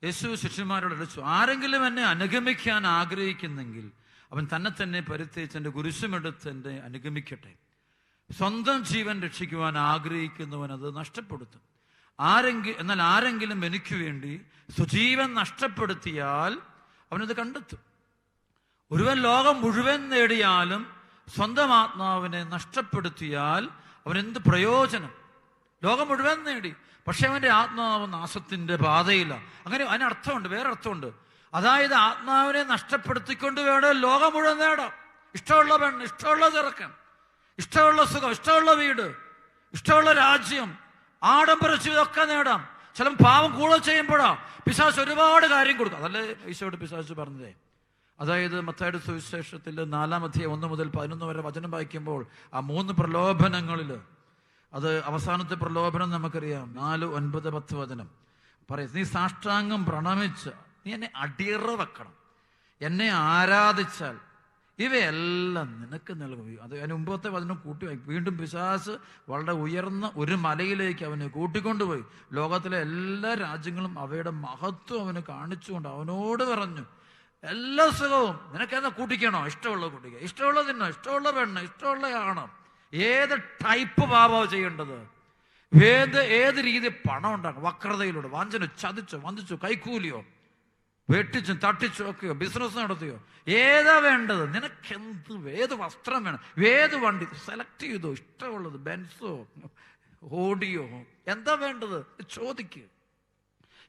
യേശു ശിഷ്യന്മാരോട് വിളിച്ചു, ആരെങ്കിലും എന്നെ അനുഗമിക്കാൻ ആഗ്രഹിക്കുന്നെങ്കിൽ അവൻ തന്നെ തന്നെ പരിത്യജിച്ച് എൻ്റെ കുരിശുമെടുത്ത് എന്നെ അനുഗമിക്കട്ടെ. സ്വന്തം ജീവൻ രക്ഷിക്കുവാൻ ആഗ്രഹിക്കുന്നവൻ അത് നഷ്ടപ്പെടുത്തും. എന്നാൽ ആരെങ്കിലും എനിക്ക് വേണ്ടി സ്വജീവൻ നഷ്ടപ്പെടുത്തിയാൽ അവനത് കണ്ടെത്തും. ഒരുവൻ ലോകം മുഴുവൻ നേടിയാലും സ്വന്തം ആത്മാവിനെ നഷ്ടപ്പെടുത്തിയാൽ അവനെന്ത് പ്രയോജനം? ലോകം മുഴുവൻ നേടി, പക്ഷെ അവൻ്റെ ആത്മാവ് നാശത്തിന്റെ പാതയില്ല. അങ്ങനെ അതിനർത്ഥമുണ്ട്, വേറെ അർത്ഥമുണ്ട്. അതായത് ആത്മാവിനെ നഷ്ടപ്പെടുത്തിക്കൊണ്ട് വേണം ലോകം മുഴുവൻ നേടാം. ഇഷ്ടമുള്ള പെണ്ണ്, ഇഷ്ടമുള്ള ചെറുക്കൻ, ഇഷ്ടമുള്ള സുഖം, ഇഷ്ടമുള്ള വീട്, ഇഷ്ടമുള്ള രാജ്യം, ആഡംബര ജീവിതമൊക്കെ നേടാം. ചില പാവം കൂടുതൽ ചെയ്യുമ്പോഴാ പിശാച് ഒരുപാട് കാര്യം കൊടുക്കും. അതല്ലേ ഈശോയോട് പിശാച് പറഞ്ഞതേ. അതായത് മത്തായിയുടെ സുവിശേഷത്തിൽ 4-ാം അധ്യായം 1 മുതൽ 11 വരെ വചനം വായിക്കുമ്പോൾ ആ 3 പ്രലോഭനങ്ങളിൽ അത് അവസാനത്തെ പ്രലോഭനം നമുക്കറിയാം. 4, 9, 10 വചനം പറയും, നീ സാഷ്ടാംഗം പ്രണമിച്ച് നീ എന്നെ അടിയറ വെക്കണം, എന്നെ ആരാധിച്ചാൽ ഇവയെല്ലാം നിനക്ക് നൽകും. അത് അതിന് മുമ്പത്തെ വചനം കൂട്ടി വീണ്ടും പിശാച് വളരെ ഉയർന്ന ഒരു മലയിലേക്ക് അവനെ കൂട്ടിക്കൊണ്ടുപോയി. ലോകത്തിലെ എല്ലാ രാജ്യങ്ങളും അവയുടെ മഹത്വം അവന് കാണിച്ചുകൊണ്ട് അവനോട് പറഞ്ഞു, എല്ലാ സുഖവും നിനക്കെന്നാ കൂട്ടിക്കണോ? ഇഷ്ടമുള്ള കൂട്ടിക്കുക, ഇഷ്ടമുള്ള തിന്നോ, ഇഷ്ടമുള്ള പെണ്ണ്, ഇഷ്ടമുള്ള ആണോ, ഏത് ടൈപ്പ് പാപമാണ് ചെയ്യേണ്ടത്, ഏത് രീതി പണം ഉണ്ടാക്കണം, വക്രതയിലൂടെ, വഞ്ചന, ചതിച്ചോ, വഞ്ചിച്ചോ, കൈക്കൂലിയോ, വെട്ടിച്ചും തട്ടിച്ചോ ഒക്കെയോ, ബിസിനസ് നടത്തിയോ, ഏതാ വേണ്ടത്, നിനക്കെന്ത്, ഏത് വസ്ത്രം വേണം, ഏത് വണ്ടി സെലക്ട് ചെയ്തോ, ഇഷ്ടമുള്ളത് ബെൻസോ ഓഡിയോ, എന്താ വേണ്ടത് ചോദിക്കുക.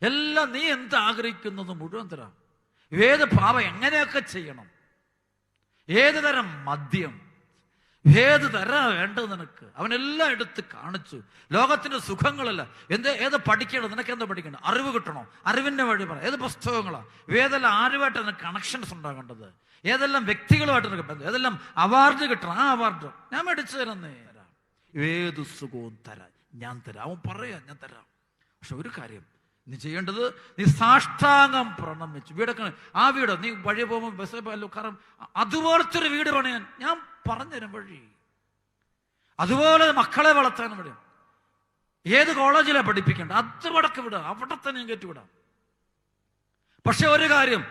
എല്ലാം നീ എന്ത് ആഗ്രഹിക്കുന്നത് മുഴുവൻ തരാം. ഏത് പാപം എങ്ങനെയൊക്കെ ചെയ്യണം, ഏത് തരം മദ്യം, ഏത് തരാ വേണ്ടത് നിനക്ക്, അവനെല്ലാം എടുത്ത് കാണിച്ചു. ലോകത്തിന്റെ സുഖങ്ങളല്ല, ഏത് പഠിക്കണം, നിനക്ക് എന്താ പഠിക്കണം, അറിവ് കിട്ടണോ, അറിവിന്റെ വഴി പറ, ഏത് പുസ്തകങ്ങളാ, ഏതെല്ലാം ആരുമായിട്ട് നിനക്ക് കണക്ഷൻസ് ഉണ്ടാകേണ്ടത്, ഏതെല്ലാം വ്യക്തികളുമായിട്ട് നിനക്ക് ബന്ധം, ഏതെല്ലാം അവാർഡ് കിട്ടണം, ആ അവാർഡ് ഞാൻ മേടിച്ചു തരുന്നേ, ഏത് സുഖവും തരാം, ഞാൻ തരാം. അവൻ പറയാ ഞാൻ തരാം. പക്ഷെ ഒരു കാര്യം നീ ചെയ്യേണ്ടത്, നീ സാഷ്ടാംഗം പ്രണമിച്ച് വീടൊക്കെ, ആ വീട് നീ വഴി പോകുമ്പോൾ ബസ് കാരണം അതുപോലത്തെ ഒരു വീട് പണിയാൻ ഞാൻ പറഞ്ഞുതരാം വഴി, അതുപോലെ മക്കളെ വളർത്താൻ വഴി, ഏത് കോളേജിലാണ് പഠിപ്പിക്കേണ്ട അത് വടക്ക് വിടാം, അവിടെ തന്നെ കയറ്റിവിടാം. പക്ഷെ ഒരു കാര്യം,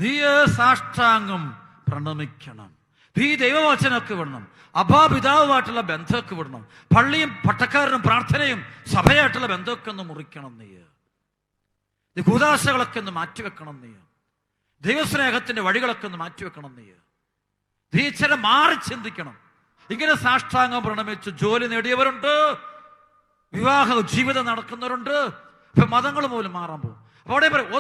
നീ സാഷ്ടാംഗം പ്രണമിക്കണം, നീ ദൈവവചനമൊക്കെ വിടണം, അഭാപിതാവുമായിട്ടുള്ള ബന്ധമൊക്കെ വിടണം, പള്ളിയും പട്ടക്കാരനും പ്രാർത്ഥനയും സഭയായിട്ടുള്ള ബന്ധമൊക്കെ ഒന്ന് മുറിക്കണം, നീ കൂദാശകളൊക്കെ ഒന്ന് മാറ്റിവെക്കണം, നീ ദൈവസ്നേഹത്തിന്റെ വഴികളൊക്കെ ഒന്ന് മാറ്റിവെക്കണം, നീ ചില മാറി ചിന്തിക്കണം. ഇങ്ങനെ സാഷ്ടാംഗം പ്രണമിച്ച് ജോലി നേടിയവരുണ്ട്, വിവാഹ ജീവിതം നടക്കുന്നവരുണ്ട്, ഇപ്പൊ മതങ്ങൾ പോലും മാറാൻ പോകും. അപ്പൊ അവിടെ പറയും,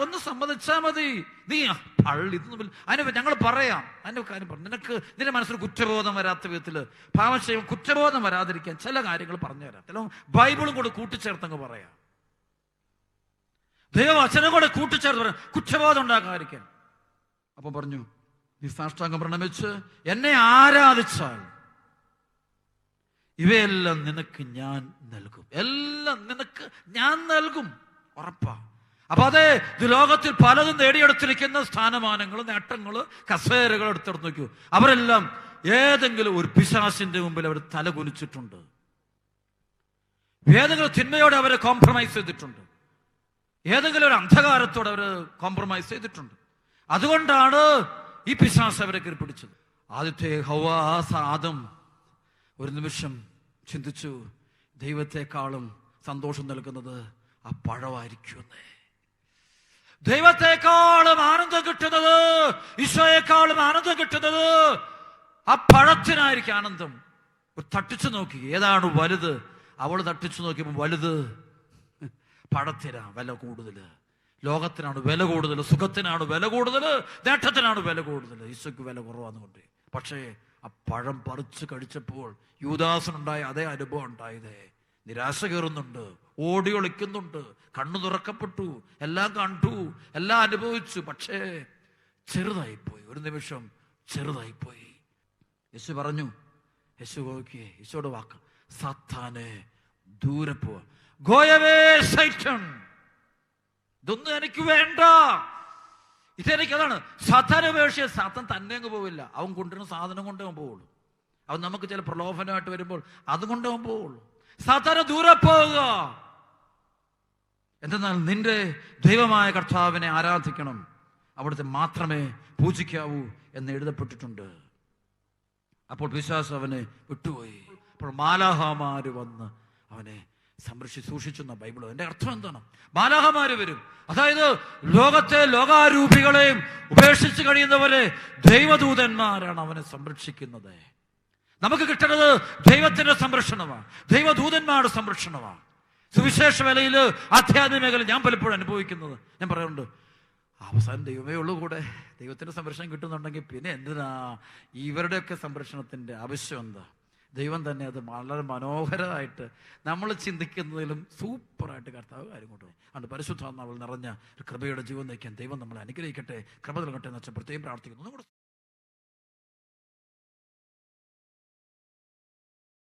ഒന്ന് സമ്മതിച്ചാൽ മതി, നീ പള്ളി അതിന് ഞങ്ങൾ പറയാം, അതിന്റെ കാര്യം പറഞ്ഞു, നിന്റെ മനസ്സിൽ കുറ്റബോധം വരാത്ത വിധത്തില് പാപം ചെയ്യും, കുറ്റബോധം വരാതിരിക്കാൻ ചില കാര്യങ്ങൾ പറഞ്ഞുതരാം. ചില ബൈബിളും കൂടെ കൂട്ടിച്ചേർത്തങ്ങ് പറയാം, ദൈവവചനം കൂടെ കൂട്ടിച്ചേർത്ത് പറയാം, കുറ്റബോധം ഉണ്ടാകാതിരിക്കാൻ. അപ്പൊ പറഞ്ഞു, നീ സാഷ്ടാംഗം പ്രണമിച്ച് എന്നെ ആരാധിച്ചാൽ ഇവയെല്ലാം നിനക്ക് ഞാൻ നൽകും, എല്ലാം നിനക്ക് ഞാൻ നൽകും, ഉറപ്പാ. അപ്പൊ അതെ, ഇത് ലോകത്തിൽ പലതും നേടിയെടുത്തിരിക്കുന്ന സ്ഥാനമാനങ്ങളും നേട്ടങ്ങള് കസേരകൾ എടുത്തെടുത്ത് നോക്കൂ, അവരെല്ലാം ഏതെങ്കിലും ഒരു പിശാചിന്റെ മുമ്പിൽ അവർ തല കുനിച്ചിട്ടുണ്ട്, ഏതെങ്കിലും തിന്മയോടെ അവരെ കോംപ്രമൈസ് ചെയ്തിട്ടുണ്ട്, ഏതെങ്കിലും ഒരു അന്ധകാരത്തോടെ അവർ കോംപ്രമൈസ് ചെയ്തിട്ടുണ്ട്. അതുകൊണ്ടാണ് ഈ പിശാച് അവരെ കീഴ്പിടിച്ചത്. ആദ്യത്തെ ആദം ഒരു നിമിഷം ചിന്തിച്ചു, ദൈവത്തെക്കാളും സന്തോഷം നൽകുന്നത് ആ പഴമായിരിക്കുമെന്നേ, ദൈവത്തെക്കാളും ആനന്ദം കിട്ടുന്നത്, ഈശോയെക്കാളും ആനന്ദം കിട്ടുന്നത് ആ പഴത്തിനായിരിക്കും ആനന്ദം. തട്ടിച്ചു നോക്കി ഏതാണ് വലുത്, അവള് തട്ടിച്ചു നോക്കിയപ്പോൾ വലുത് പഴത്തിനാ വില കൂടുതല്, ലോകത്തിനാണ് വില കൂടുതൽ, സുഖത്തിനാണ് വില കൂടുതൽ, നേട്ടത്തിനാണ് വില കൂടുതൽ, ഈശോയ്ക്ക് വില കുറവാന്നുകൊണ്ട്. പക്ഷേ ആ പഴം പറിച്ച് കഴിച്ചപ്പോൾ യൂദാസിനുണ്ടായ അതേ അനുഭവം ഉണ്ടായതേ. നിരാശ കയറുന്നുണ്ട്, ഓടി ഒളിക്കുന്നുണ്ട്, കണ്ണു തുറക്കപ്പെട്ടു, എല്ലാം കണ്ടു, എല്ലാം അനുഭവിച്ചു, പക്ഷേ ചെറുതായിപ്പോയി, ഒരു നിമിഷം ചെറുതായിപ്പോയി. യേശു പറഞ്ഞു, യേശുവോട് വാക്ക്, സാത്താനെ ദൂരെ പോവാ, Go away, Satan. ഇതൊന്നും എനിക്ക് വേണ്ട, ഇതെനിക്ക്. അതാണ് സാത്താൻ ഉപേക്ഷിച്ച, സാത്താൻ തന്നെ അങ്ങ് പോവില്ല, അവൻ കൊണ്ടുവരുന്ന സാധനം കൊണ്ടേ അവൻ പോവുള്ളൂ. അവൻ നമുക്ക് ചില പ്രലോഭനമായിട്ട് വരുമ്പോൾ അതുകൊണ്ടേ അവൻ പോവുള്ളൂ. സാത്താനെ ദൂരെ പോവുക. എന്തെന്നാൽ നിന്റെ ദൈവമായ കർത്താവിനെ ആരാധിക്കണം, അവിടുത്തെ മാത്രമേ പൂജിക്കാവൂ എന്ന് എഴുതപ്പെട്ടിട്ടുണ്ട്. അപ്പോൾ പിശാച് അവനെ വിട്ടുപോയി. അപ്പോൾ മാലാഹമാര് വന്ന് അവനെ സൂക്ഷിച്ചെന്ന ബൈബിൾ. എൻ്റെ അർത്ഥം എന്താണ്? മാലാഹമാര് വരും, അതായത് ലോകത്തെ ലോകാരൂപികളെയും ഉപേക്ഷിച്ച് കഴിയുന്നവരെ ദൈവദൂതന്മാരാണ് അവനെ സംരക്ഷിക്കുന്നത്. നമുക്ക് കിട്ടുന്നത് ദൈവത്തിന്റെ സംരക്ഷണമാണ്, ദൈവദൂതന്മാരുടെ സംരക്ഷണമാണ്. സുവിശേഷ വേലയിൽ, ആധ്യാത്മിക മേഖല ഞാൻ പലപ്പോഴും അനുഭവിക്കുന്നത്, ഞാൻ പറയാറുണ്ട്, അവസാനം ദൈവമേ ഉള്ളൂ കൂടെ. ദൈവത്തിന്റെ സംരക്ഷണം കിട്ടുന്നുണ്ടെങ്കിൽ പിന്നെ എന്തിനാ ഇവരുടെയൊക്കെ സംരക്ഷണത്തിന്റെ ആവശ്യം? എന്താ? ദൈവം തന്നെ അത് വളരെ മനോഹരമായിട്ട് നമ്മൾ ചിന്തിക്കുന്നതിലും സൂപ്പറായിട്ട് കർത്താവ് കാര്യം കൊണ്ടുപോയി. അതുകൊണ്ട് പരിശുദ്ധാത്മാവിൽ നിറഞ്ഞ ഒരു കൃപയുടെ ജീവൻ നയിക്കാൻ ദൈവം നമ്മളെ അനുഗ്രഹിക്കട്ടെ, കൃപ നൽകട്ടെ എന്ന് വെച്ചാൽ പ്രത്യേകം പ്രാർത്ഥിക്കുന്നു.